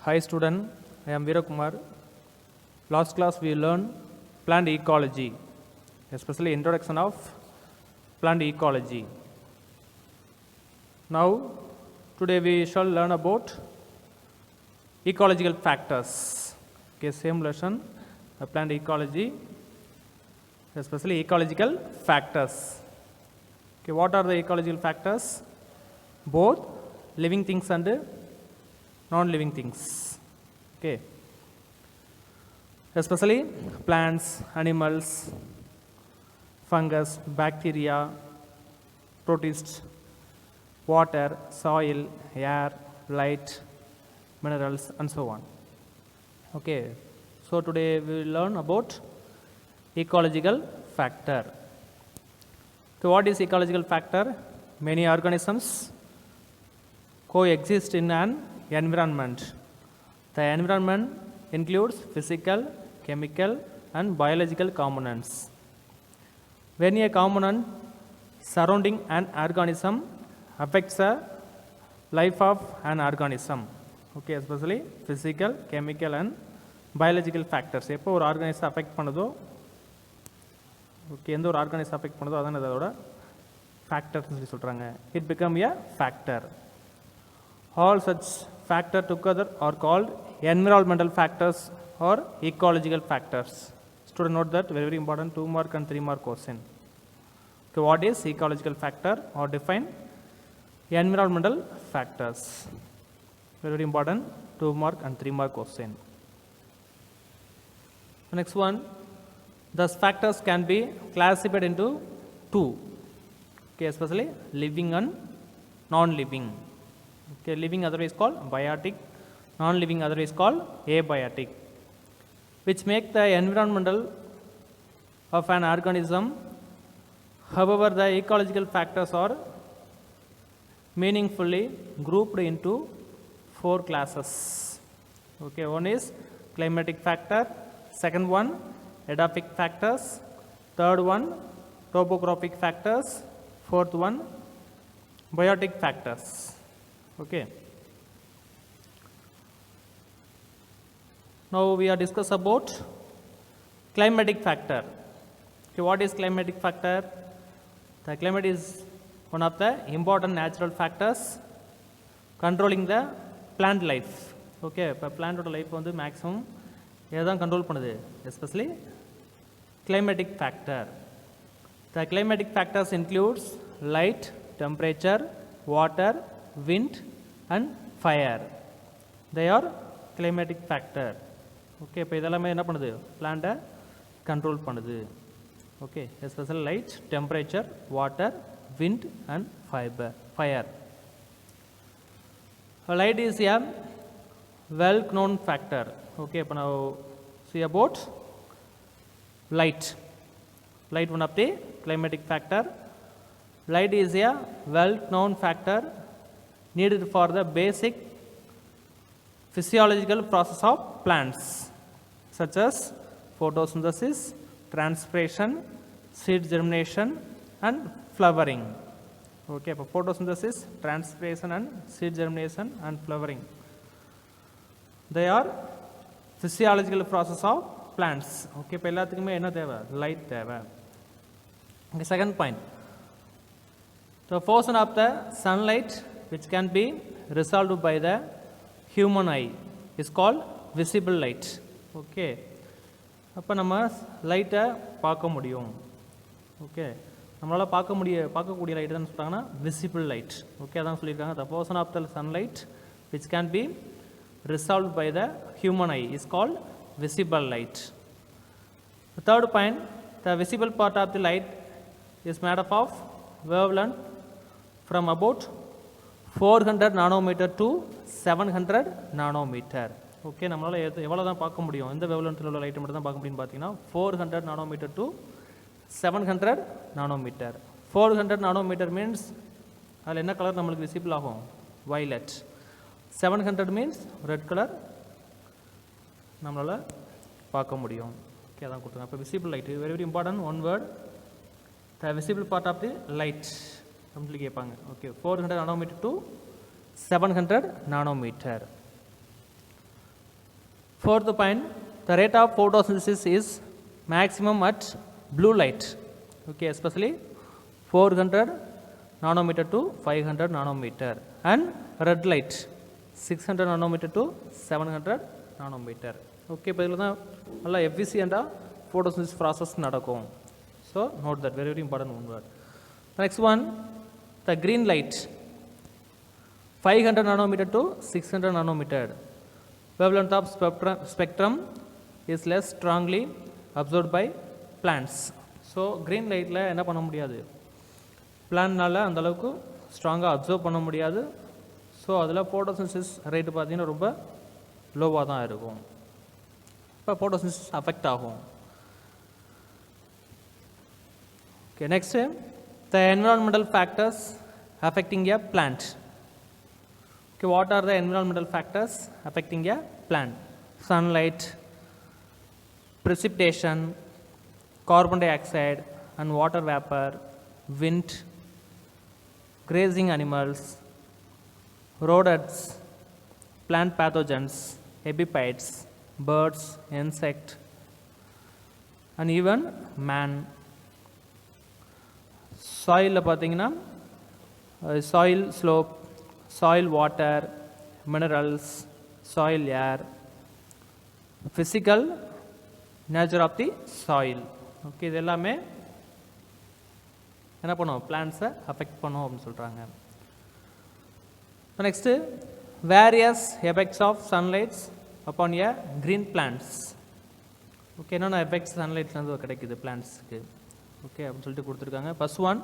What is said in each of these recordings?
Hi student, I am Veerakumar. Last class we learned plant ecology, especially introduction of plant ecology. Now today we shall learn about ecological factors. Okay, same lesson, plant ecology, especially ecological factors. Okay, what are the ecological factors? Both living things and non-living things. Okay, especially plants, animals, fungus, bacteria, protists, water, soil, air, light, minerals, and so on. Okay, so today we will learn about ecological factor. So what is ecological factor? Many organisms coexist in an environment. The environment includes physical, chemical, and biological components. When a component surrounding an organism affects the life of an organism, okay, especially physical, chemical, and biological factors. எப்போ ஒரு organism affect பண்ணுதோ, okay, எந்த ஒரு organism affect பண்ணுதோ அதான் அதோட ஃபேக்டர்ஸ்னு சொல்லி சொல்கிறாங்க. It become a factor. All such factors together are called environmental factors or ecological factors. Student, note that very, very important 2 mark and 3 mark question. So what is ecological factor or define environmental factors? Very, very important 2 mark and 3 mark question. The next one, thus factors can be classified into 2, okay, especially living and non-living. Okay, living otherwise called biotic, non-living otherwise called abiotic, which make the environmental of an organism. However, the ecological factors are meaningfully grouped into 4 classes. Okay, one is climatic factor, second one edaphic factors, third one topographic factors, fourth one biotic factors. Okay. Now we are discuss about climatic factor. Okay, what is climatic factor? The climate is one of the important natural factors controlling the plant life. Okay, இப்போ பிளான்டோட life வந்து maximum எதை தான் control பண்ணுது? Especially climatic factor. The climatic factors includes light, temperature, water, wind and fire. They are climatic factor. Okay, இப்போ இதெல்லாமே என்ன பண்ணுது? பிளான்ட்டை கண்ட்ரோல் பண்ணுது. Okay, special light, temperature, water, wind and fire. Light is a well known factor. Okay, இப்போ now see about light. Light one of the climatic factor. Light is a well known factor needed for the basic physiological process of plants such as photosynthesis, transpiration, seed germination and flowering. Okay, for photosynthesis, transpiration and seed germination and flowering, they are physiological process of plants. Okay, இப்போ எல்லாத்துக்குமே என்ன தேவை? Light தேவை. Okay, second point, the portion of the sunlight which can be resolved by the human eye is called visible light. Okay, அப்போ நம்ம லைட்டை பார்க்க முடியும். ஓகே, நம்மளால் பார்க்கக்கூடிய லைட் தான் சொல்கிறாங்கன்னா விசிபிள் லைட். ஓகே, அதான் சொல்லியிருக்காங்க. the portion of the sunlight which can be resolved by the human eye is called visible light. The third point, the visible part of the light is made up of wavelength from about 400 nanometer to 700 nanometer. Okay, நம்மளால் எவ்வளோ தான் பார்க்க முடியும்? எந்த வேவ்லென்த்தில் உள்ள லைட்டை மட்டும் தான் பார்க்க முடியும்னு பார்த்தீங்கன்னா 400 nanometer to 700 nanometer. 400 nanometer means அதில் என்ன கலர் நம்மளுக்கு விசிபிள் ஆகும்? வயலட். 700 மீன்ஸ் ரெட் கலர் நம்மளால் பார்க்க முடியும். ஓகே, அதான் கொடுத்துருங்க. அப்போ visible light very very important one word, the visible part of the light அப்படின்னு கேட்பாங்க. Okay, 400 nanometer to 700 nanometer. Fourth point, the rate of photosynthesis is maximum at blue light, okay, especially 400 nanometer to 500 nanometer, and red light 600 nanometer to 700 nanometer. Okay, இப்போ இதில் தான் நல்லா எஃபிஷியண்டாக photosynthesis process நடக்கும். So note that, very very important one word. The next one, the green light 500 nanometer to 600 nanometer. Wavelength of spectrum is less strongly absorbed by plants. So green lightல என்ன பண்ண முடியாது, பிளான்னால் அந்தளவுக்கு ஸ்ட்ராங்காக அப்சர்வ் பண்ண முடியாது. So அதில் ஃபோட்டோசின்சிஸ் rate பார்த்தீங்கன்னா ரொம்ப லோவாக தான் இருக்கும். இப்போ ஃபோட்டோசின்சிஸ் அஃபெக்ட் ஆகும். Okay, next, the environmental factors affecting a plant. Okay, what are the environmental factors affecting a plant? Sunlight, precipitation, carbon dioxide and water vapor, wind, grazing animals, rodents, plant pathogens, epiphytes, birds, insect, and even man. Soil பார்த்தீங்கன்னா soil slope, soil water, minerals, soil air, physical nature of the soil. Okay, இது எல்லாமே என்ன பண்ணும், பிளான்ஸை affect பண்ணும் அப்படின்னு சொல்கிறாங்க. Next, various effects of sunlights upon a green plants. Okay, என்னென்ன எஃபெக்ட்ஸ் சன்லைட்லேருந்து கிடைக்குது பிளான்ட்ஸுக்கு, ஓகே அப்படின்னு சொல்லிட்டு கொடுத்துருக்காங்க. First one,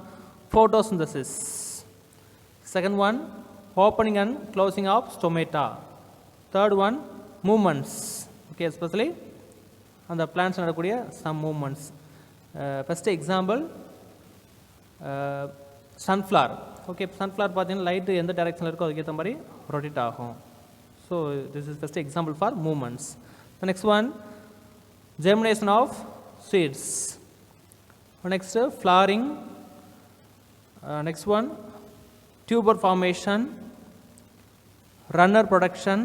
photosynthesis. Second one, opening and closing of stomata. Third one, movements. Okay, especially அந்த பிளான்ட்ஸ் நடக்கக்கூடிய some movements. First example sunflower. Okay, sunflower பார்த்தீங்கன்னா லைட்டு எந்த டைரெக்ஷனில் இருக்கோ அதுக்கேற்ற மாதிரி ரொட்டேட் ஆகும். So this is first example for moments. Next one, germination of seeds. Next, flowering. Next one, tuber formation, runner production,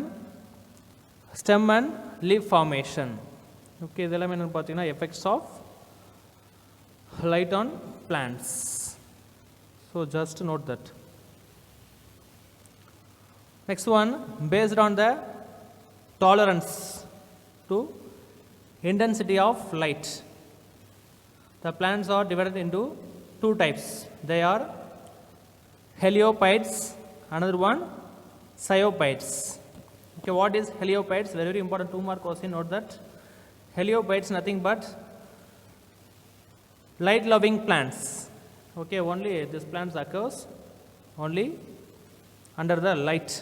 stem and leaf formation. Okay, இதெல்லாம் என்னன்னு பார்த்தீங்கன்னா effects of light on plants. So just note that. Next one, based on the tolerance to intensity of light. The plants are divided into two types. They are heliophytes, another one cyophytes. Okay, what is heliophytes? Very very important, 2 mark question. Note that heliophytes nothing but light loving plants. Okay, only this plants occurs only under the light.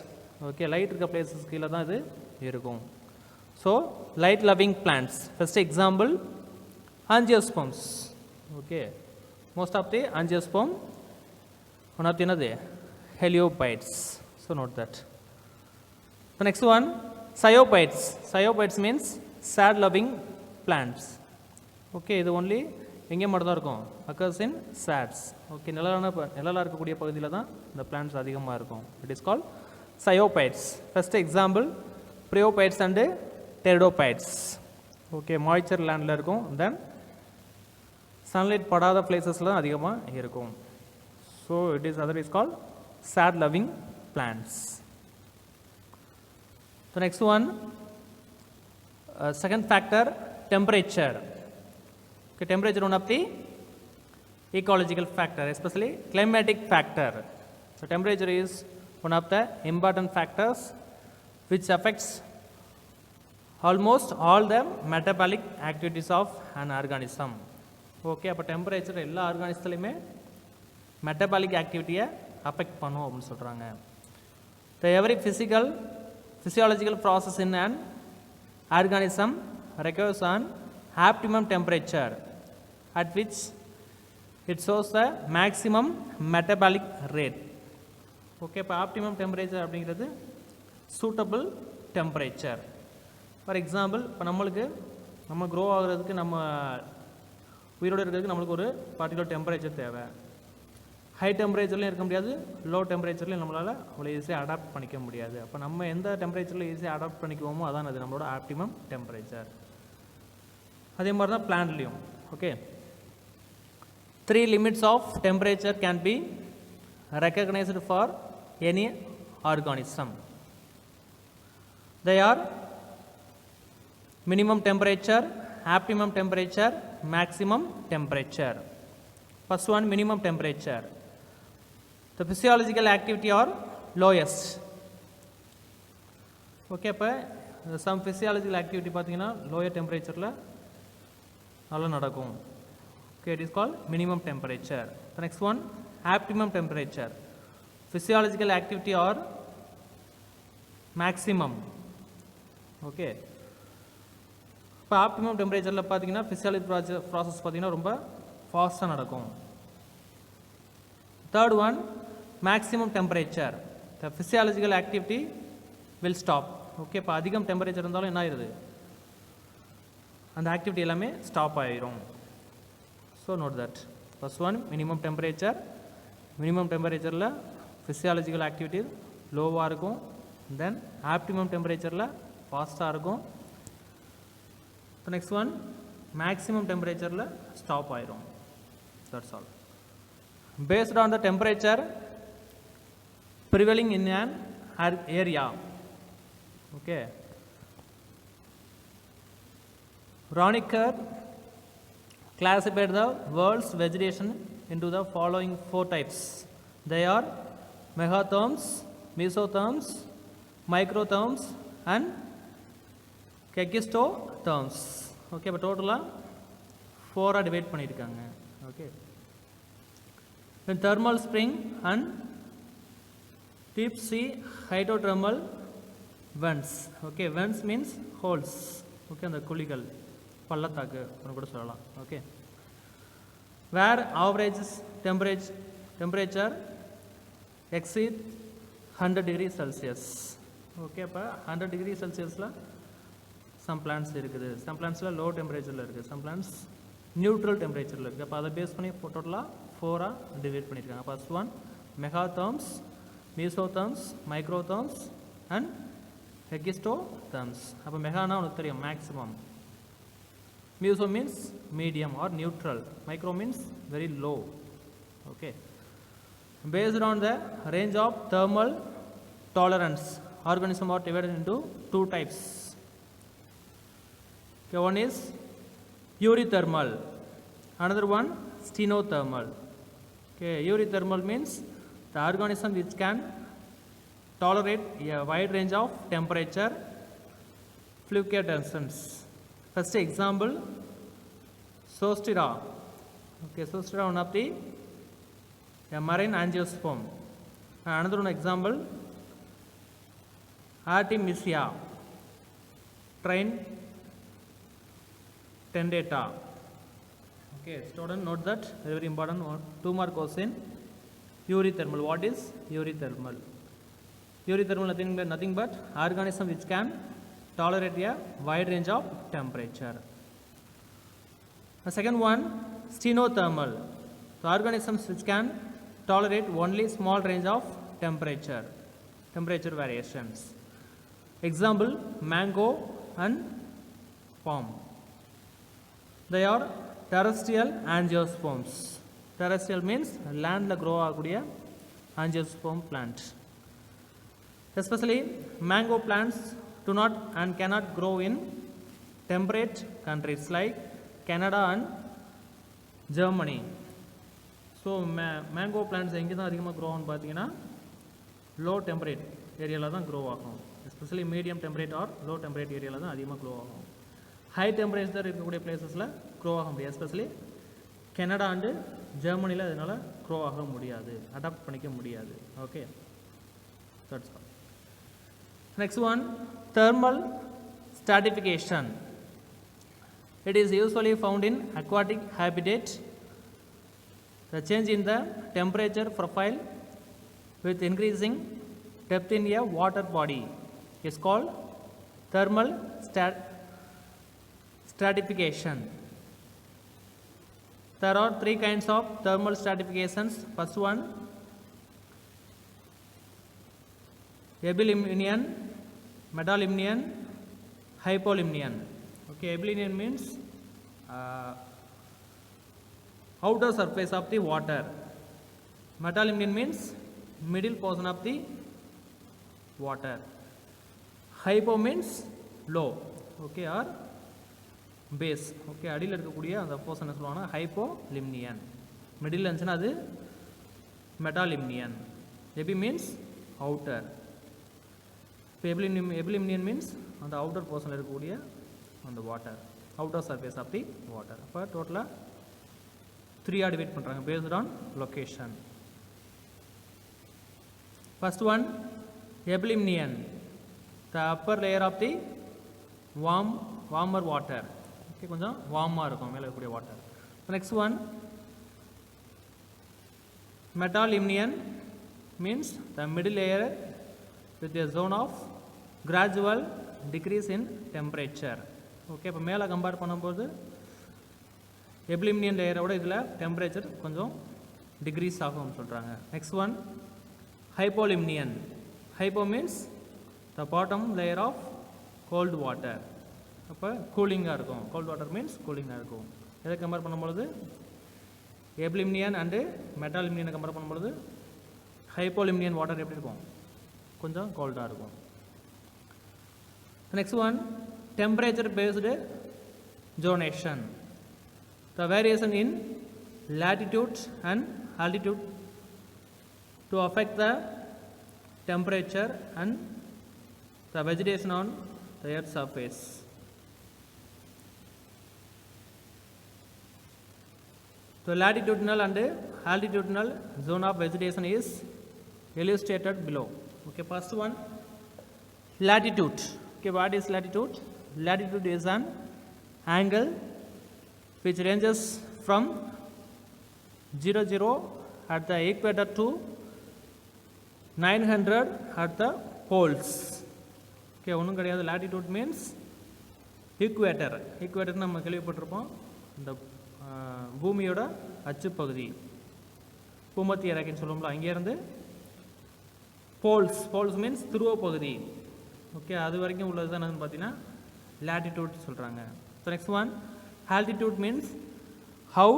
Okay, light இருக்க places கீழ தான் இது இருக்கும். So light loving plants. First example, angiosperms. Okay, most of the angiosperm, one of the another heliophytes. So note that. The next one, cyophytes. Cyophytes means sad loving plants. Okay, இது only எங்கே மட்டும் தான் இருக்கும், occurs in sads. Okay, நிழலாக இருக்கக்கூடிய பகுதியில் தான் இந்த பிளான்ட்ஸ் அதிகமாக இருக்கும். It is called cyophytes. First example, bryophytes and pteridophytes. Okay, moisture landல இருக்கும், then sunlight படாத places-ல அதிகமாக இருக்கும். So it is otherwise called sad loving plants. The next one, second factor, temperature. Okay, temperature one of the ecological factor, especially climatic factor. So temperature is one of the important factors which affects almost all the metabolic activities of an organism. Okay, அப்போ temperature எல்லா ஆர்கானிசத்துலையுமே metabolic ஆக்டிவிட்டியை affect பண்ணும் அப்படின்னு சொல்கிறாங்க. The every physiological process in an organism requires an optimum temperature at which it shows the maximum metabolic rate. Okay, இப்போ optimum temperature அப்படிங்கிறது suitable temperature. For example, இப்போ நம்ம grow ஆகிறதுக்கு, நம்ம உயிரோடு இருக்கிறதுக்கு நம்மளுக்கு ஒரு பர்டிகுலர் டெம்பரேச்சர் தேவை. ஹை டெம்பரேச்சர்லையும் இருக்க முடியாது, லோ டெம்பரேச்சர்லையும் நம்மளால் அவ்வளோ ஈஸியாக அடாப்ட் பண்ணிக்க முடியாது. அப்போ நம்ம எந்த டெம்பரேச்சரில் ஈஸியாக அடாப்ட் பண்ணிக்குவோமோ அதான் அது நம்மளோட ஆப்டிமம் டெம்பரேச்சர். அதே மாதிரி தான் பிளான்ட்லேயும். Okay, 3 limits of temperature can be recognized for any organism. They are minimum temperature, optimum temperature, maximum temperature. First one, minimum temperature. The physiological activity are lowest. Okay, அப்போ some physiological activity பார்த்தீங்கன்னா lower temperatureல நல்லா நடக்கும். Okay, it is called minimum temperature. The next one, optimum temperature. Physiological activity or maximum. Okay, இப்போ optimum டெம்பரேச்சரில் பார்த்தீங்கன்னா physiology process பார்த்தீங்கன்னா ரொம்ப ஃபாஸ்ட்டாக நடக்கும். Third one, maximum temperature. The physiological activity will stop. Okay, இப்போ அதிகம் டெம்பரேச்சர் இருந்தாலும் என்ன ஆயிடுது, அந்த ஆக்டிவிட்டி எல்லாமே ஸ்டாப் ஆயிரும். So note that. First one, minimum temperature. Minimum temperature physiological activity லோவாக இருக்கும். Then optimum temperature ஃபாஸ்ட்டாக இருக்கும். The next one, maximum temperature stop ஆயிரும். That's all. Based on the temperature prevailing in an area. Okay. Roniker classified the world's vegetation into the following 4 types. They are megatherms, mesotherms, microtherms and kekistotherms. Okay, but total 4 divide பண்ணிருக்காங்க. Okay, then thermal spring and deep sea hydrothermal vents. Okay, vents means holes. Okay, அந்த குழிகள், பள்ளத்தாக்கு கூட சொல்லலாம். Okay, where average temperature exceed 100 degree Celsius. Okay, அப்போ 100 degree Celsiusல some plants இருக்குது, some பிளான்ஸில் லோ டெம்பரேச்சரில் இருக்குது, சம் பிளான்ஸ் நியூட்ரல் டெம்பரேச்சரில் இருக்குது. அப்போ அதை பேஸ் பண்ணி டோட்டலாக 4 டிவைட் பண்ணியிருக்காங்க. First one megatherms, mesotherms, microtherms and hekistotherms. அப்போ மெகானா உனக்கு தெரியும் maximum, meso means medium or neutral, micro means very low. Okay, based on the range of thermal tolerance, organisms are divided into 2 types. Okay, one is eurythermal, another one stenothermal. Okay, eurythermal means the organism which can tolerate a wide range of temperature, fluctuations. First example, Zostera. Okay, Zostera one of the marine angiosperm. Another one example, Artemisia, train tendata. Okay, student note that very important one. 2 mark question. Eurythermal. What is eurythermal? Eurythermal nothing but organism which can tolerate a wide range of temperature. The second one, stenothermal. The organisms which can tolerate only small range of temperature variations. Example, mango and palm. They are terrestrial angiosperms. Terrestrial means land la grow agadiya angiosperm plant. Especially mango plants do not and cannot grow in temperate countries like Canada and Germany. So mango plants எங்கே தான் அதிகமாக grow ஆகும் பார்த்தீங்கன்னா low temperate ஏரியாவில் தான் grow ஆகும். Especially medium temperate or low temperate ஏரியாவில் தான் அதிகமாக grow ஆகும். High temperature இருக்கக்கூடிய பிளேசஸில் grow ஆக முடியாது. Especially Canada and ஜெர்மனியில் அதனால் grow ஆக முடியாது, அடாப்ட் பண்ணிக்க முடியாது. Okay, that's all. Next one, thermal stratification. It is usually found in aquatic habitat. The change in the temperature profile with increasing depth in a water body is called thermal stratification. There are three kinds of thermal stratifications. First one, abelimnion, metalimnion, hypolimnion. Okay, abelimnion means outer surface of the water. Metalimnion means middle portion of the water. Hypo means low, okay, or base. Okay, அடியில் இருக்கக்கூடிய அந்த போர்ஷனை சொல்லுவாங்க ஹைப்போலிம்னியன். Middle இருந்துச்சுன்னா அது மெட்டாலிம்னியன். எபி means outer. இப்போ எபிலிம்னியன் means அந்த outer போர்ஷனில் இருக்கக்கூடிய அந்த water, outer surface of the water. அப்போ டோட்டலாக 3 டிவைட் பண்ணுறாங்க based on location. First one, abelimnion, the upper layer of the warmer water. Okay, கொஞ்சம் வார்மாக இருக்கும் மேலே இருக்கக்கூடிய water. Next one, metalimnion means the middle layer with a zone of gradual decrease in temperature. Okay, இப்போ மேலே compare பண்ணும்போது எபிலிம்னியன் லேயரோட இதில் temperature கொஞ்சம் degrees ஆகும்னு சொல்கிறாங்க. Next one, hypolimnion. Hypo means the bottom layer of cold water. அப்போ கூலிங்காக இருக்கும். கோல்ட் வாட்டர் மீன்ஸ் கூலிங்காக இருக்கும். எதை கம்பேர் பண்ணும்பொழுது எபிலிம்னியன் அண்டு மெட்டாலிம்னியனை கம்பேர் பண்ணும்பொழுது ஹைப்போலிம்னியன் வாட்டர் எப்படி இருக்கும், கொஞ்சம் கோல்டாக இருக்கும். Next one, temperature based zonation. The variation in latitude and altitude to affect the temperature and the vegetation on the earth's surface. The latitudinal and altitudinal zone of vegetation is illustrated below. Okay, first one, latitude. Okay, what is latitude? Latitude is an angle which ranges from 00 at the equator to 900 at the poles. Okay, ஒன்றும் கிடையாது. latitude means equator. equator நம்ம கேள்விப்பட்டிருப்போம், இந்த பூமியோட அச்சுப்பகுதி, பூமத்திய ரேகைன்னு சொல்லுவோம்ல, அங்கேருந்து poles, poles means துருவ பகுதி. ஓகே, அது வரைக்கும் உள்ளது தான் என்னன்னு பார்த்தீங்கன்னா latitude சொல்கிறாங்க. So next one, altitude means how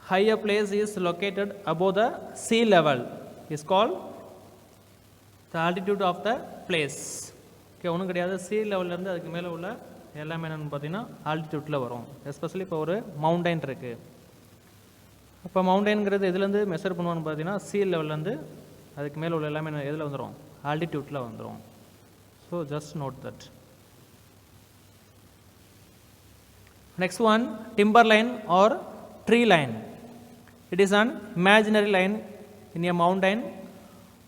high a place is located above the sea level is called the altitude of the place. Okay, ஒன்றும் கிடையாது. sea levelலேருந்து அதுக்கு மேலே உள்ள எல்லாமே என்னென்னு பார்த்தீங்கன்னா ஆல்டிடியூட்டில் வரும். எஸ்பெஷலி இப்போ ஒரு மவுண்டைன் இருக்குது. அப்போ மவுண்டைன்ங்கிறது எதுலேருந்து மெஷர் பண்ணுவான்னு பார்த்தீங்கன்னா sea லெவல்லேருந்து அதுக்கு மேலே உள்ள எல்லாமே எதில் வந்துடும், ஆல்டிடியூட்டில் வந்துடும். So just note that. Next one, timberline or tree line. It is an imaginary line in a mountain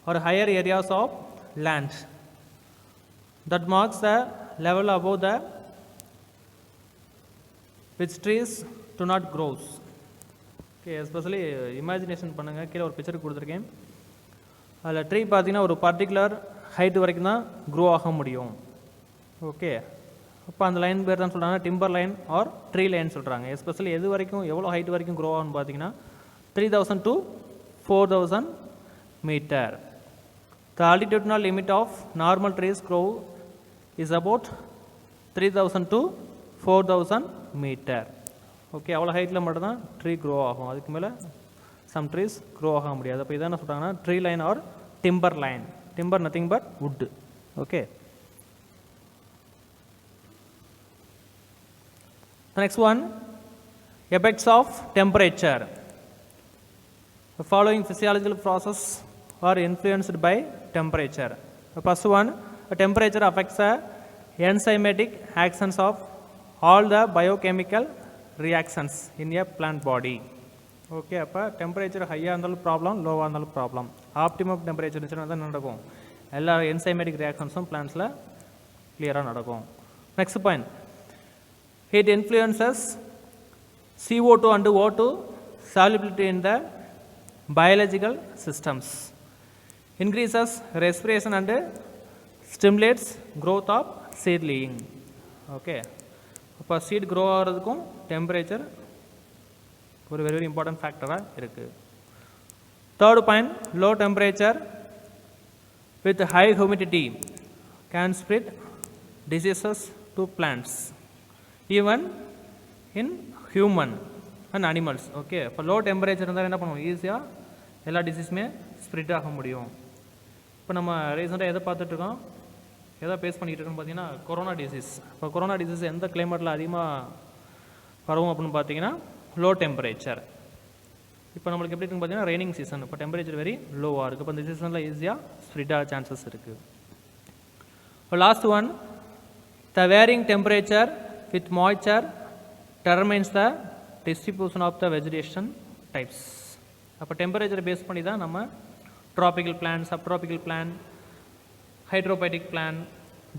or higher areas of land that marks the level above the which trees do not grow. Okay, especially imagination பண்ணுங்க. கீழே ஒரு picture கொடுத்துருக்கேன். அதில் tree பார்த்தீங்கன்னா ஒரு particular height வரைக்கும் தான் grow ஆக முடியும். ஓகே, அப்போ அந்த லைன் பேர் தான் சொல்கிறாங்க timber line or tree line சொல்கிறாங்க. எஸ்பெஷலி எது வரைக்கும் எவ்வளோ ஹைட் வரைக்கும் க்ரோ ஆகும்னு பார்த்தீங்கன்னா 3000 to 4000 metre. The altitudinal limit of normal trees grow is about 3000 to 4000 metre. Okay, அவ்வளோ ஹைட்டில் மட்டும்தான் ட்ரீ க்ரோ ஆகும். அதுக்கு மேலே சம் ட்ரீஸ் க்ரோ ஆக முடியாது. அப்போ இதான் என்ன சொல்கிறாங்கன்னா tree line or timber line. Timber nothing but wood. Okay, the next one, effects of temperature. The following physiological processes are influenced by temperature. The first one, the temperature affects the enzymatic actions of all the biochemical reactions in a plant body. Okay, அப்போ temperature ஹையாக இருந்தாலும் problem, லோவாக இருந்தாலும் problem. Optimum temperature இருந்துச்சுன்னா தான் நடக்கும். எல்லா enzymatic ரியாக்ஷன்ஸும் பிளான்ஸில் கிளியராக நடக்கும். Next point, it influences CO2 and O2 solubility in the biological systems, increases respiration and stimulates growth of seedling. Okay, அப்போ சீட் க்ரோ ஆகிறதுக்கும் டெம்பரேச்சர் ஒரு வெரி வெரி இம்பார்ட்டன்ட் ஃபேக்டராக இருக்குது. Third point, low temperature with high humidity can spread diseases to plants even in human and animals. Okay, இப்போ low temperature இருந்தால் என்ன பண்ணுவோம், ஈஸியாக எல்லா டிசீஸுமே ஸ்ப்ரெட் ஆக முடியும். இப்போ நம்ம ரீசெண்டாக எதை பார்த்துட்ருக்கோம், எதை ஃபேஸ் பண்ணிகிட்டு இருக்கோம்னு பார்த்தீங்கன்னா கொரோனா டிசீஸ். இப்போ கொரோனா டிசீஸ் எந்த கிளைமேட்டில் அதிகமாக பரவும் அப்படின்னு பார்த்தீங்கன்னா லோ டெம்பரேச்சர். இப்போ நம்மளுக்கு எப்படி இருக்குன்னு பார்த்தீங்கன்னா ரெய்னிங் சீசன், இப்போ டெம்பரேச்சர் வெரி லோவாக இருக்குது. இப்போ இந்த சீசனில் ஈஸியாக ஸ்ப்ரெட் ஆக சான்சஸ் இருக்குது. இப்போ last one, the varying temperature with moisture determines the distribution of the vegetation types. அப்போ டெம்பரேச்சரை பேஸ் பண்ணி தான் நம்ம tropical plant, subtropical plant, hydrophytic plant,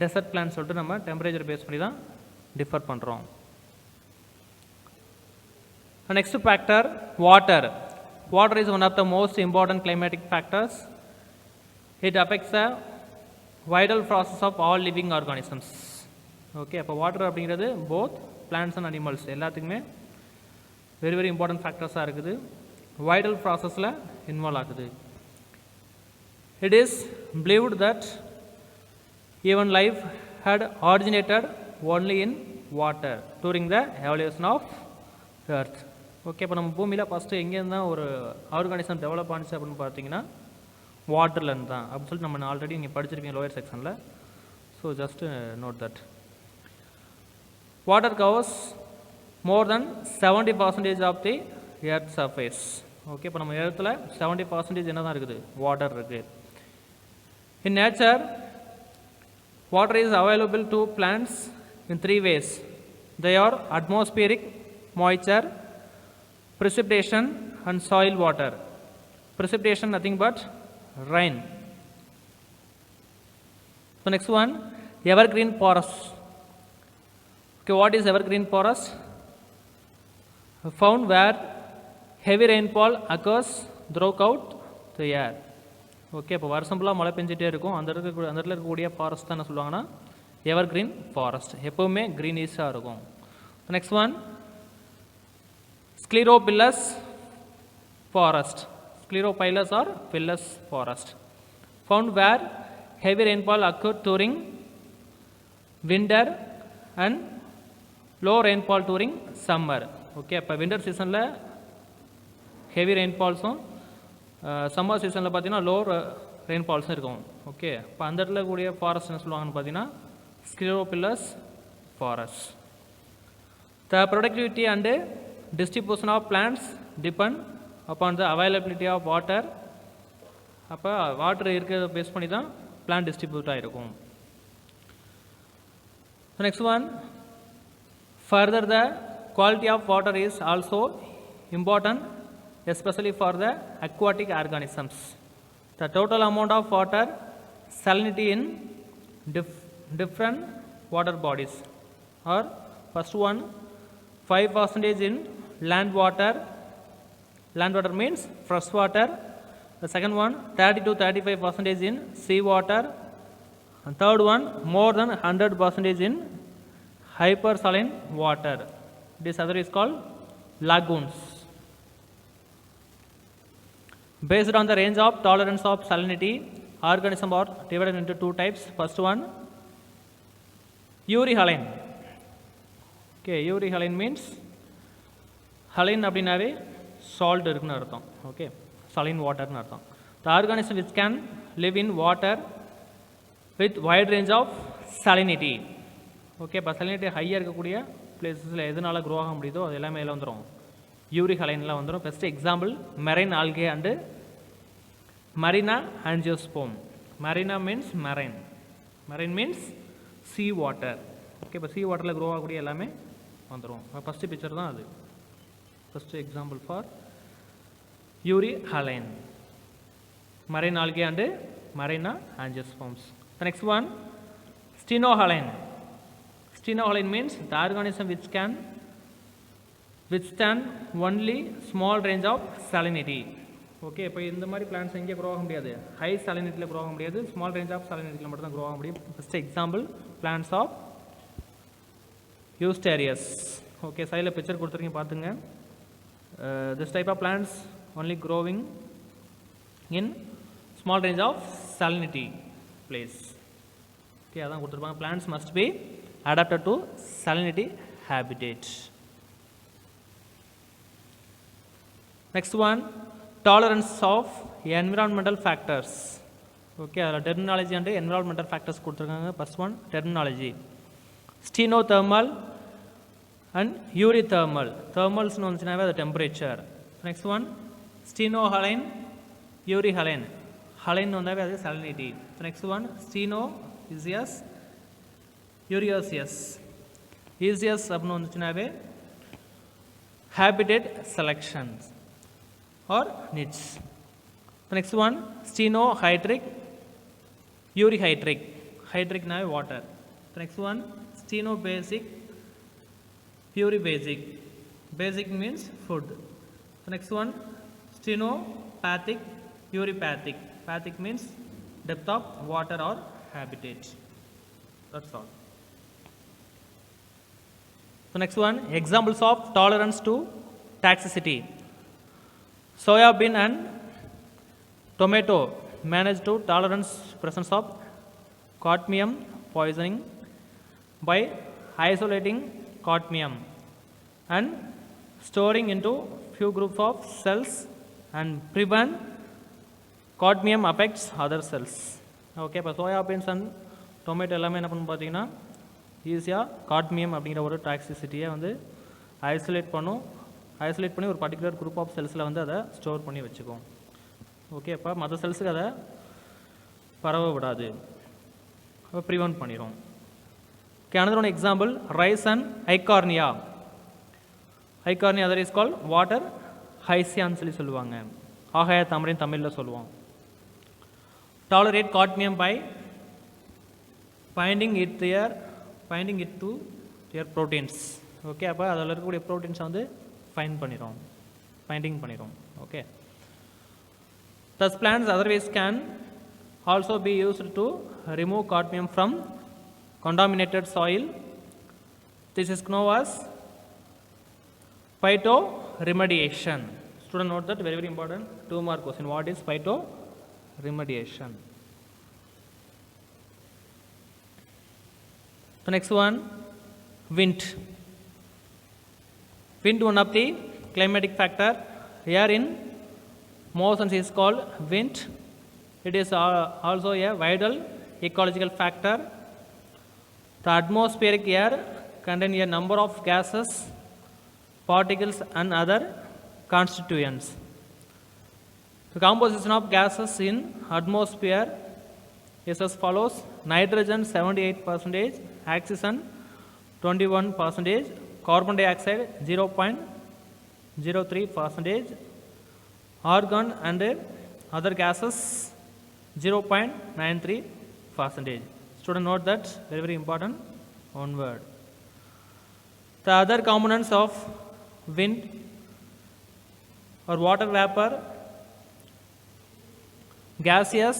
desert plant சொல்லிட்டு நம்ம டெம்பரேச்சர் பேஸ் பண்ணி தான் டிஃபர் பண்ணுறோம். Next factor, water. Water is one of the most important climatic factors. It affects the vital process of all living organisms. Okay, அப்போ water அப்படிங்கிறது both plants and animals எல்லாத்துக்குமே very very important ஃபேக்டர்ஸாக இருக்குது. Vital ப்ராசஸில் involve ஆகுது. It is believed that even life had originated only in water during the evolution of earth. Okay, இப்போ நம்ம பூமியில் first எங்கேருந்து தான் ஒரு ஆர்கானிசம் டெவலப் ஆனிச்சு அப்படின்னு பார்த்தீங்கன்னா வாட்டர்லேருந்து தான் அப்படின்னு சொல்லிட்டு நம்ம ஆல்ரெடி நீங்கள் படிச்சிருக்கீங்க லோயர் செக்ஷனில். So just note that water covers more than 70% of the earth surface. Okay, இப்போ நம்ம எர்த்தில் 70% என்ன தான் இருக்குது, வாட்டர் இருக்குது. In nature, water is available to plants in 3 ways. They are atmospheric moisture, precipitation and soil water. Precipitation nothing but rain. So next one, evergreen forest. Okay, what is evergreen forest? Found where heavy rainfall occurs throughout the year. Okay, இப்போ வருஷம் ஃபுல்லாக மழை பெஞ்சிட்டே இருக்கும். அந்த இடத்துல இருக்கக்கூடிய forest தான் என்ன சொல்லுவாங்கன்னா எவர் கிரீன் ஃபாரஸ்ட், எப்போவுமே க்ரீனிஷாக இருக்கும். Next one, sclerophyllous forest. Sclerophyllous or phyllous forest. Found where heavy rainfall occur during winter and low rainfall during summer. Okay, இப்போ விண்டர் சீசனில் ஹெவி ரெயின்ஃபால்ஸும் சம்மர் சீசனில் பார்த்தீங்கன்னா லோ ரெயின்ஃபால்ஸும் இருக்கும். ஓகே, இப்போ அந்த இடத்துல கூடிய ஃபாரஸ்ட் என்ன சொல்லுவாங்கன்னு பார்த்தீங்கன்னா sclerophyllous forest. The productivity and distribution of plants depend upon the availability of water. அப்போ வாட்டர் இருக்கிறத பேஸ் பண்ணி தான் பிளான்ட் டிஸ்ட்ரிபியூட் ஆகிருக்கும். Next one, further the quality of water is also important, especially for the aquatic organisms. The total amount of water salinity in different water bodies are first one 5% in land water. Land water means fresh water. The second one 30 to 35% in sea water. And third one more than 100% in hypersaline water. This other is called lagoons. Based on the range of tolerance of salinity, organisms are divided into 2 types. First one, euryhaline. Okay, euryhaline means haline அப்படினாவே salt இருக்குன்னு அர்த்தம். Okay, saline water னு அர்த்தம். The organism which can live in water with wide range of salinity. Okay, இப்போ salinity ஹையாக இருக்கக்கூடிய பிளேஸஸில் எதனால் grow ஆக முடியுதோ அது எல்லாமே எல்லாம் வந்துடும், யூரிஹலைன்லாம் வந்துடும். First example marine algae and marina angiosperm. Marina means marine, marine means sea water. Okay, இப்போ சீ வாட்டரில் க்ரோ ஆகக்கூடிய எல்லாமே வந்துடும். ஃபஸ்ட்டு பிக்சர் தான் அது, first example for euryhaline, marine algae and marine angiosperms. Next one, stenohaline. Stenohaline means the organism which can withstand only small range of salinity. Okay, இப்போ இந்த மாதிரி பிளான்ஸ் எங்கே க்ரோ ஆக முடியாது, ஹை சாலினிட்டியில் க்ரோ ஆக முடியாது, ஸ்மால் ரேஞ்ச் ஆஃப் சாலினிட்டியில் மட்டும் தான் க்ரோ ஆக முடியும். First example plants of estuaries. Okay, சைடில் பிக்சர் கொடுத்துருக்கீங்க பார்த்துங்க. This type of plants only growing in small range of salinity place. Okay, அதான் கொடுத்துருப்பாங்க. Plants must be adapted to salinity habitat. Next one, tolerance of environmental factors. Okay, அதில் terminology and environmental factors கொடுத்துருக்காங்க. First one, terminology. Stenothermal and eurythermal. Thermals வந்துச்சுனாவே அது temperature. Next one, stenohaline, euryhaline. Haline வந்தாவே அது salinity. Next one, stenoisius, ureoisius. Easius அப்படின்னு வந்துச்சுனாவே habitat selections or niche. The next one, stenohydric, euryhydric. Hydric now water. The next one, stenobasic, puribasic. Basic means food. The next one, stenopathic, uripathic. Pathic means depth of water or habitat. That's all. The next one, examples of tolerance to toxicity. Soya bean and tomato manage to tolerance presence of cadmium poisoning by isolating cadmium and storing into few groups of cells and prevent cadmium affects other cells. Okay, இப்போ soya beans and tomato எல்லாமே என்ன பண்ணணும் பார்த்தீங்கன்னா ஈஸியாக cadmium அப்படிங்கிற ஒரு டாக்ஸிசிட்டியை வந்து isolate பண்ணி ஒரு பர்டிகுலர் குரூப் ஆஃப் செல்ஸில் வந்து அதை ஸ்டோர் பண்ணி வச்சுக்கும். ஓகே, அப்போ மற்ற செல்ஸுக்கு அதை பரவ விடாது, அப்போ ப்ரிவென்ட் பண்ணிடும். Okay, another one example, rice and Eichhornia. Eichhornia other is call water ஹைசியான்னு சொல்லி சொல்லுவாங்க. ஆகாய தாமரைன்னு தமிழில் சொல்லுவோம். Tolerate cadmium by binding it to their proteins. Okay, அப்போ அதில் இருக்கக்கூடிய ப்ரோட்டீன்ஸை வந்து பைண்டிங் பண்ணிடும். Okay, thus plants otherwise can also be used to remove cadmium from contaminated soil. This is known as phytoremediation. Student note that, very very important 2 mark question. What is phytoremediation? The next one, wind. Wind, one of the climatic factor. Here in motions is called wind. It is also a vital ecological factor. The atmospheric air contains a number of gases, particles and other constituents. The composition of gases in atmosphere is as follows: nitrogen 78%, oxygen 21%, carbon dioxide 0.03%, argon and other gases 0.93%. Student note that, very very important one word. The other components of wind or water vapor, gaseous,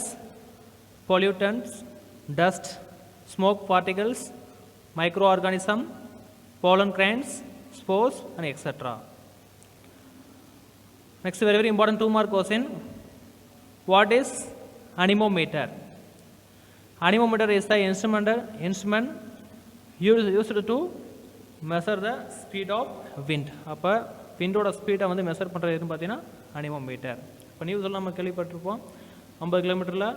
pollutants, dust, smoke particles, microorganism, pollen grains, spores and etc. Next, very very important 2 mark question. What is anemometer? Anemometer is the instrument used to measure the speed of wind. அப்போ விண்டோட ஸ்பீடை வந்து measure பண்ணுறது எதுன்னு பார்த்தீங்கன்னா anemometer. இப்போ நியூஸில் நம்ம கேள்விப்பட்டிருப்போம், 50 கிலோமீட்டரில்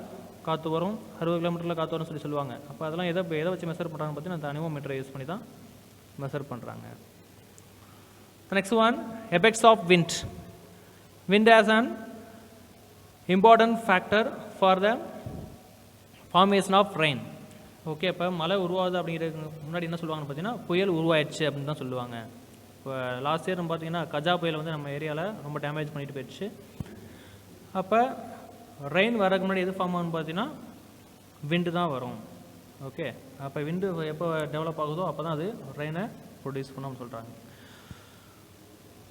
காற்று வரும், 60 கிலோமீட்டரில் காற்று வரும்னு சொல்லி சொல்லுவாங்க. அப்போ அதெல்லாம் எதை வச்சு மெஷர் பண்ணுறாங்கன்னு பார்த்தீங்கன்னா அந்த அனிமோமீட்டரை யூஸ் பண்ணி தான் மெஷர் பண்ணுறாங்க. Next one, effects of wind. Wind has an important factor for the formation of rain. Okay, இப்போ மழை உருவாகுது அப்படிங்கிறது முன்னாடி என்ன சொல்லுவாங்கன்னு பார்த்தீங்கன்னா புயல் உருவாயிடுச்சு அப்படின்னு தான் சொல்லுவாங்க. இப்போ லாஸ்ட் இயர் பார்த்தீங்கன்னா கஜா புயல் வந்து நம்ம ஏரியாவில் ரொம்ப டேமேஜ் பண்ணிட்டு போயிடுச்சு. அப்போ ரெயின் வரதுக்கு முன்னாடி எது ஃபார்ம் ஆகுன்னு பார்த்தீங்கன்னா விண்டு தான் வரும். ஓகே, அப்போ விண்டு எப்போ டெவலப் ஆகுதோ அப்போ தான் அது ரெயினை ப்ரொடியூஸ் பண்ணோம்னு சொல்கிறாங்க.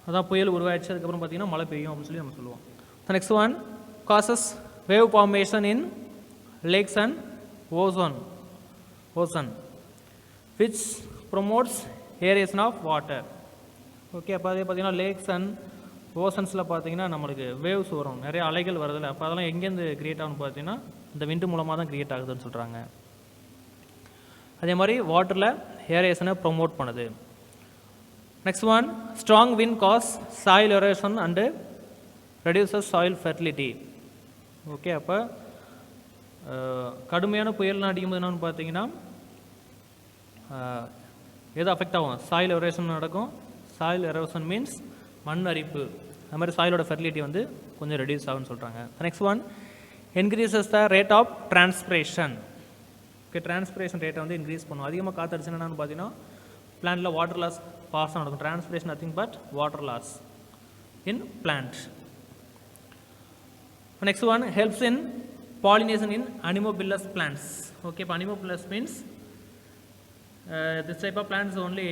அதான் புயல் உருவாயிடுச்சு, அதுக்கப்புறம் பார்த்தீங்கன்னா மழை பெய்யும் அப்படின்னு சொல்லி நம்ம சொல்லுவோம். Next one, causes wave formation in lakhs and ozone which promotes aeration of water. Okay, அப்போ அதே பார்த்தீங்கன்னா லேக்ஸ் அண்ட் ஓசன்ஸில் பார்த்தீங்கன்னா நம்மளுக்கு வேவ்ஸ் வரும், நிறைய அலைகள் வருதில்ல, அப்போ அதெல்லாம் எங்கேருந்து கிரியேட் ஆகும்னு பார்த்தீங்கன்னா இந்த விண்டு மூலமாக தான் கிரியேட் ஆகுதுன்னு சொல்கிறாங்க. அதே மாதிரி வாட்டரில் ஏரேஷனை ப்ரொமோட் பண்ணுது. Next one, strong wind causes soil erosion and reduces soil fertility. Okay, அப்போ கடுமையான புயல்லாம் அடிக்கும்போது என்னென்னு பார்த்தீங்கன்னா எது அஃபெக்ட் ஆகும்? சாயில் எரோஷன் நடக்கும். சாயில் எரோஷன் மீன்ஸ் மண் அரிப்பு. அது மாதிரி சாயிலோட ஃபெர்டிலிட்டி வந்து கொஞ்சம் ரெடியூஸ் ஆகும்னு சொல்கிறாங்க. Next one, increases the rate of transpiration. Okay, transpiration ரேட்டை வந்து இன்க்ரீஸ் பண்ணும். அதிகமாக காற்று அடிச்சுன்னா என்னென்னு பார்த்தீங்கன்னா பிளான்ட்டில் வாட்டர் லாஸ் பாஸ் நடக்கும். Transpiration nothing but water loss in plant. Next one, helps in pollination in Anemophilous plants. Okay, இப்போ Anemophilous means this type of plants only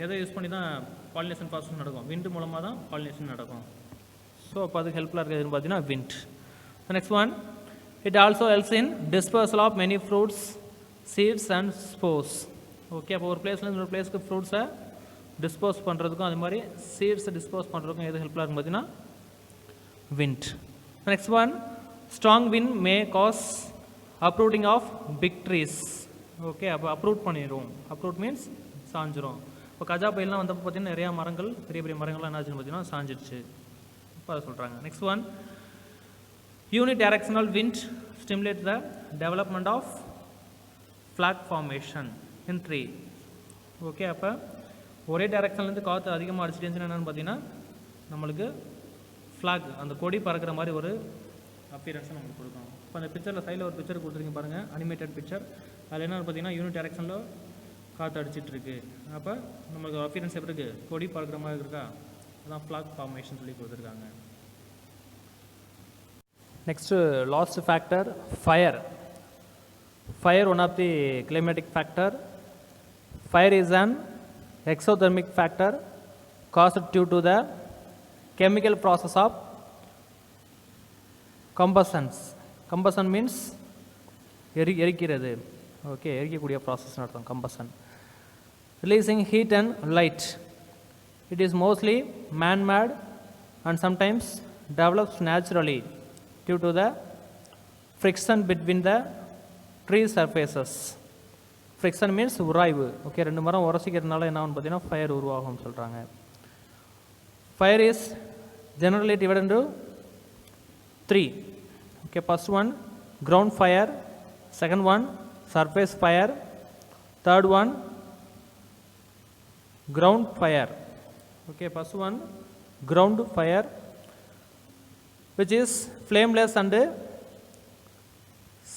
எதை யூஸ் பண்ணி தான் பாலினேஷன் ப்ராசஸ் நடக்கும்? விண்ட் மூலமாக தான் பாலினேஷன் நடக்கும். ஸோ அப்போ அதுக்கு ஹெல்ப்ஃபுல்லாக இருக்கிறதுன்னு பார்த்தீங்கன்னா wind. Next one, it also helps in dispersal of many fruits, seeds and spores. Okay, அப்போ ஒரு பிளேஸ்லேருந்து ஒரு பிளேஸ்க்கு ஃப்ரூட்ஸை டிஸ்போஸ் பண்ணுறதுக்கும் அது மாதிரி சீட்ஸை டிஸ்போஸ் பண்ணுறதுக்கும் எது ஹெல்ப்ஃபுல்லாக இருக்கும் பார்த்தீங்கன்னா wind. Next one, strong wind may cause uprooting of big trees. Okay, அப்போ அப்ரூட் பண்ணிடும். அப்ரூட் மீன்ஸ் சாஞ்சிரும். இப்போ கஜா புயல்லாம் வந்தப்போ பார்த்தீங்கன்னா நிறையா மரங்கள், பெரிய பெரிய மரங்கள்லாம் என்ன ஆச்சுன்னு பார்த்தீங்கன்னா சாஞ்சிடுச்சு. இப்போ அதை சொல்கிறாங்க. Next one, unidirectional wind stimulate the development of flag formation in tree. Okay, அப்போ ஒரே டைரக்ஷன்லேருந்து காற்று அதிகமாக அடிச்சுட்டு இருந்துச்சுன்னா என்னென்னு பார்த்தீங்கன்னா நம்மளுக்கு ஃப்ளாக், அந்த கொடி பறக்கிற மாதிரி ஒரு அப்பியரன்ஸை நமக்கு கொடுக்கும். இப்போ அந்த பிக்சரில் சைடில் ஒரு பிக்சர் கொடுத்துருக்கீங்க பாருங்கள், அனிமேட்டட் பிக்சர். அதில் என்னென்னு பார்த்தீங்கன்னா யூனிட் டைரக்ஷனில் காற்று அடிச்சிட்ருக்கு. அப்போ நம்மளுக்கு அப்பியரன்ஸ் எப்படி இருக்குது? கொடி பறக்கிற மாதிரி இருக்கா? அதான் ஃப்ளாக் ஃபார்மேஷன் சொல்லி கொடுத்துருக்காங்க. Next last factor, fire. Fire one of the climatic factor. Fire is an exothermic factor caused due to the chemical process of combustion means எரிக்கிறது. ஓகே, எரிக்கக்கூடிய ப்ராசஸ் நடத்தும் combustion. Releasing heat and light. It is mostly man-made and sometimes develops naturally due to the friction between the tree surfaces. Friction means உராய்வு. Okay, ரெண்டு மரம் உரசிக்கிறதுனால என்ன ஆகும்னு பார்த்தீங்கன்னா fire உருவாகும்னு சொல்கிறாங்க. Fire is generally divided into 3. Okay, first one ground fire, second one surface fire, third one ground fire. Okay, first one ground fire, which is flameless and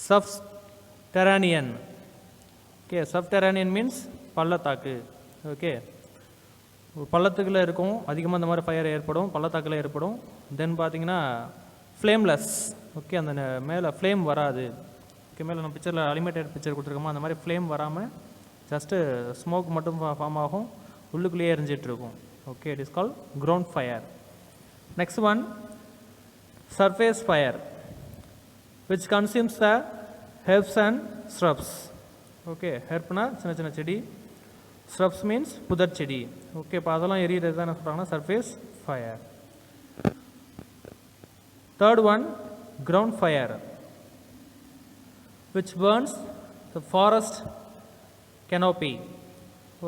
subterranean. Okay, subterranean means பள்ளத்தாக்கு. Okay, பள்ளத்துக்குள்ளே இருக்கும், அதிகமாக இந்த மாதிரி fire ஏற்படும், பள்ளத்தாக்கில் ஏற்படும். தென் பார்த்தீங்கன்னா flameless. Okay, அந்த மேலே ஃப்ளேம் வராது. ஓகே, மேலே நம்ம பிக்சரில் அனிமேட்டட் பிக்சர் கொடுத்துருக்கோமா, அந்த மாதிரி ஃப்ளேம் வராமல் ஜஸ்ட்டு ஸ்மோக் மட்டும் ஃபார்ம் ஆகும், உள்ளுக்குள்ளேயே எரிஞ்சிட்ருக்கும். Okay, it is call ground fire. Next one surface fire, which consumes the herbs and shrubs. Okay, ஹெர்ப்னா சின்ன சின்ன செடி, ஸ்ரப்ஸ் மீன்ஸ் புதர் செடி. ஓகே, இப்போ அதெல்லாம் எரியிறது தான் என்ன சொல்கிறாங்கன்னா surface fire. Third one ground fire, which Burns the forest canopy.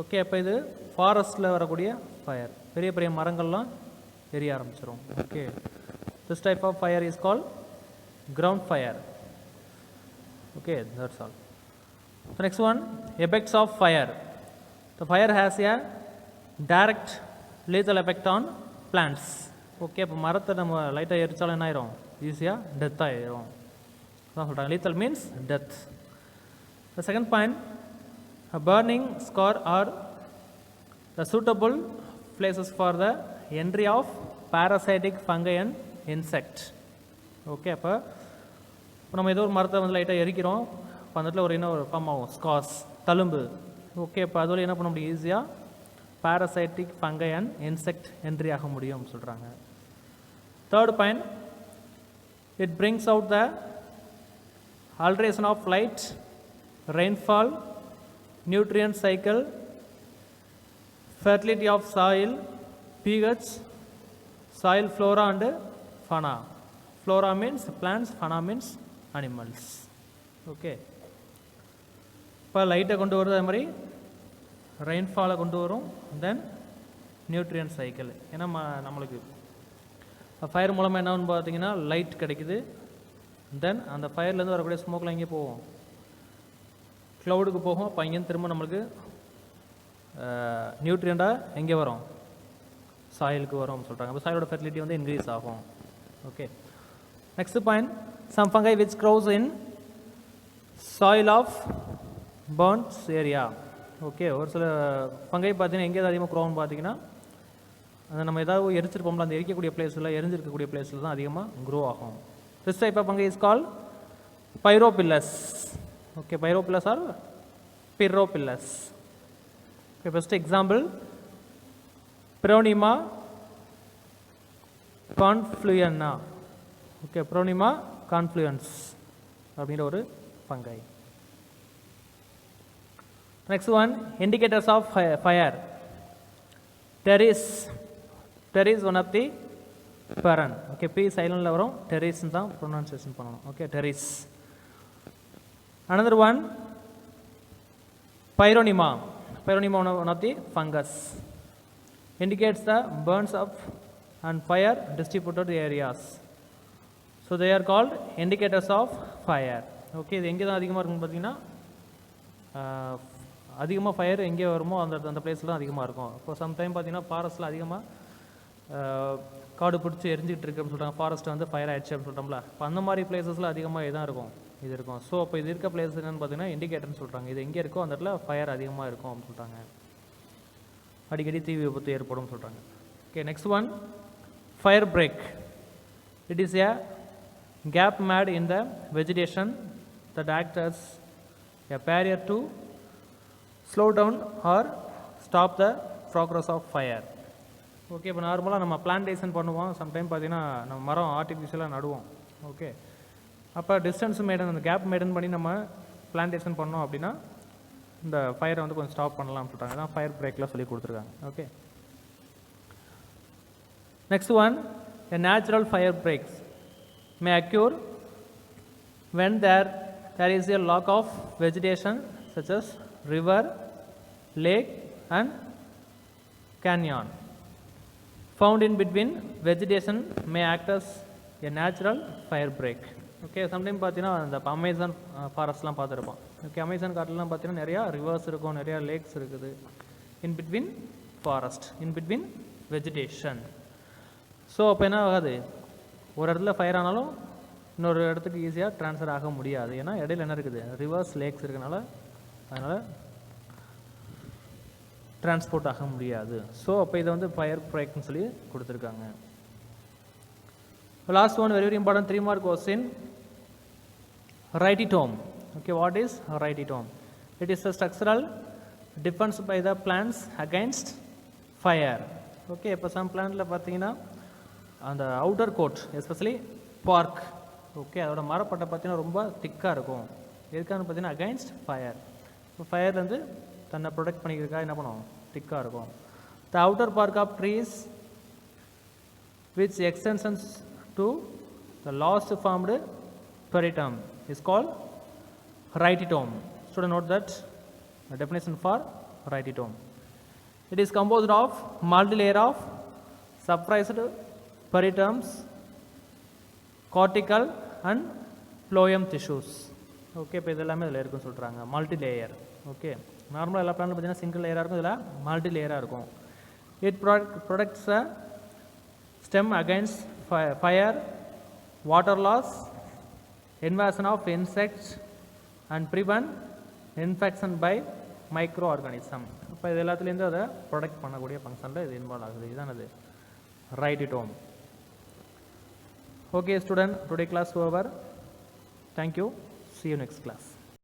Okay, அப்போ இது ஃபாரஸ்ட்டில் வரக்கூடிய ஃபயர், பெரிய பெரிய மரங்கள்லாம் எரிய ஆரம்பிச்சிடும். Okay, this type of fire is call ground fire. Okay, that's all. The next one, effects of fire. The fire has a direct lethal effect on plants. Okay, இப்போ மரத்தை நம்ம லைட்டாக எரிச்சாலும் என்ன ஆயிரும்? ஈஸியாக டெத் ஆயிரும். அதான் சொல்கிறாங்க, lethal means death. The second point, a burning scar are the suitable places for the entry of parasitic fungi and insect. Okay, அப்போ நம்ம ஏதோ ஒரு மரத்தை வந்து லைட்டாக எரிக்கிறோம், இப்போ அந்த இடத்துல ஒரு என்ன ஒரு ஃபார்ம் ஆகும்? ஸ்கார்ஸ், தழும்பு. ஓகே, இப்போ அதுவரை என்ன பண்ண முடியும்? ஈஸியாக parasitic fungi and insect entry ஆக முடியும் சொல்கிறாங்க. Third point, it brings out the alteration of light, rainfall, nutrient cycle, fertility of soil, pH, soil flora and fauna. Flora means plants, fauna means animals. Okay. இப்போ லைட்டை கொண்டு வருது, அது மாதிரி ரெயின்ஃபாலை கொண்டு வரும், தென் நியூட்ரியன்ட் சைக்கிள். ஏன்னா நம்மளுக்கு ஃபயர் மூலமாக என்ன ஒன்று பார்த்தீங்கன்னா லைட் கிடைக்குது, தென் அந்த ஃபயர்லேருந்து வரக்கூடிய ஸ்மோக்கில் எங்கே போகும், க்ளவுடுக்கு போகும். அப்போ அங்கேருந்து திரும்ப நம்மளுக்கு நியூட்ரியண்டாக எங்கே வரும், சாயிலுக்கு வரும் சொல்கிறாங்க. அப்போ சாயிலோட ஃபெர்டிலிட்டி வந்து இன்க்ரீஸ் ஆகும். Okay, next point, some fungi which grows in soil of burns area. Okay, ஒரு சில ஃபங்கை பார்த்தீங்கன்னா எங்கே அதிகமாக க்ரோன்னு பார்த்தீங்கன்னா அதை நம்ம ஏதாவது எரிச்சிருப்போம்ல, அந்த எரிக்கக்கூடிய பிளேஸில், எரிஞ்சிருக்கக்கூடிய பிளேஸில் தான் அதிகமாக க்ரோ ஆகும். This type of fungi is call pyrophilous. Okay, pyrophilous or pyrophilous. Okay, first example Peronema confluena. Okay, Peronema confluens அப்படிங்கிற ஒரு fungi. Next one, indicators of fire. Pteris. Pteris one of the fern. Okay, P சைலண்டில் வரும், டெரிஸ்ன்னு தான் pronunciation பண்ணணும். Okay, Pteris. Another one, Pyronema. Pyronema one of the fungus. Indicates the burns of and fire distributed areas. So they are called indicators of fire. Okay, இது எங்கே தான் அதிகமாக இருக்குன்னு பார்த்தீங்கன்னா அதிகமாக ஃபயர் எங்கே வருமோ அந்த பிளேஸில் தான் அதிகமாக இருக்கும். இப்போ சம்டைம் பார்த்தீங்கன்னா ஃபாரஸ்ட்டில் அதிகமாக காடு பிடிச்சி எரிஞ்சிக்கிட்டு இருக்கு அப்படின்னு சொல்கிறாங்க, ஃபாரஸ்ட்டை வந்து ஃபயர் ஆயிடுச்சு அப்படின்னு சொல்கிறோம்ல. இப்போ அந்த மாதிரி பிளேசஸில் அதிகமாக இதான் இருக்கும், இது இருக்கும். ஸோ அப்போ இது இருக்க பிளேஸ் என்னென்னு பார்த்தீங்கன்னா இண்டிகேட்டர்னு சொல்கிறாங்க. இது எங்கே இருக்கோ அந்த இடத்துல ஃபயர் அதிகமாக இருக்கும் அப்படின்னு சொல்கிறாங்க, அடிக்கடி தீ விபத்து ஏற்படும் சொல்கிறாங்க. Okay, next one, fire break. It is a gap made in the vegetation that act as a barrier to slow down or stop the progress of fire. Okay, இப்போ நார்மலாக நம்ம பிளான்டேஷன் பண்ணுவோம், சம்டைம் பார்த்தீங்கன்னா நம்ம மரம் ஆர்டிஃபிஷியலாக நடுவோம். ஓகே, அப்போ டிஸ்டன்ஸ் மெயின்டைன், அந்த கேப் மெயின்டைன் பண்ணி நம்ம பிளான்டேஷன் பண்ணோம் அப்படின்னா இந்த ஃபயரை வந்து கொஞ்சம் ஸ்டாப் பண்ணலாம்னு சொல்கிறாங்க. அதான் ஃபயர் பிரேக்கில் சொல்லி கொடுத்துருக்காங்க. Okay, next one, a natural fire breaks may occur when there is a lack of vegetation such as river, lake and canyon found in between. Vegetation may act as a natural fire break. Okay, sometime பார்த்தீங்கன்னா அந்த Amazon ஃபாரஸ்ட்லாம் பார்த்துருப்போம். Okay, Amazon காட்டிலலாம் பார்த்தீங்கன்னா நிறையா reverse இருக்கும், நிறையா லேக்ஸ் இருக்குது, in between forest, in between vegetation. So அப்போ என்ன ஆகாது, ஒரு இடத்துல ஃபயர் ஆனாலும் இன்னொரு இடத்துக்கு ஈஸியாக ட்ரான்ஸ்ஃபர் ஆக முடியாது. ஏன்னா இடையில என்ன இருக்குது, ரிவர்ஸ் லேக்ஸ் இருக்கனால, அதனால் டிரான்ஸ்போர்ட் ஆக முடியாது. ஸோ அப்போ இதை வந்து ஃபயர் பிரேக்னு சொல்லி கொடுத்துருக்காங்க. Last one, very very important 3 mark question. Write it home. Okay, what is write it home? It is a structural defense by the plants against fire. Okay, இப்போ some plantல பார்த்தீங்கன்னா அந்த outer code, especially park, okay, அதோட மரப்பட்டை பார்த்தீங்கன்னா ரொம்ப திக்காக இருக்கும். எதுக்கான்னு பார்த்தீங்கன்னா against fire. இப்போ ஃபயர்லேருந்து தன்னை ப்ரொடெக்ட் பண்ணிக்கிறதுக்காக என்ன பண்ணுவோம், திக்காக இருக்கும். The outer bark of trees which extends to the last formed peritum is called rhytitome. Student note that the definition for rhytitome. It is composed of multi-layer of suppressed peritums, cortical and phloem tissues. Okay, இப்போ இதெல்லாமே இதில் இருக்குன்னு சொல்கிறாங்க, multi layer. Okay, நார்மலாக எல்லா பிளான்ட்டும் பார்த்தீங்கன்னா single லேயராக இருக்கும், இதில் மல்டி லேயராக இருக்கும். It protects a stem against fire, water loss, invasion of insects and prevent infection by microorganism. இப்போ இது எல்லாத்துலேருந்து அதை ப்ரொடெக்ட் பண்ணக்கூடிய ஃபங்க்ஷனில் இது இன்வால்வ் ஆகுது. இதுதான் அது write it home. Okay student, today class over. Thank you. See you next class.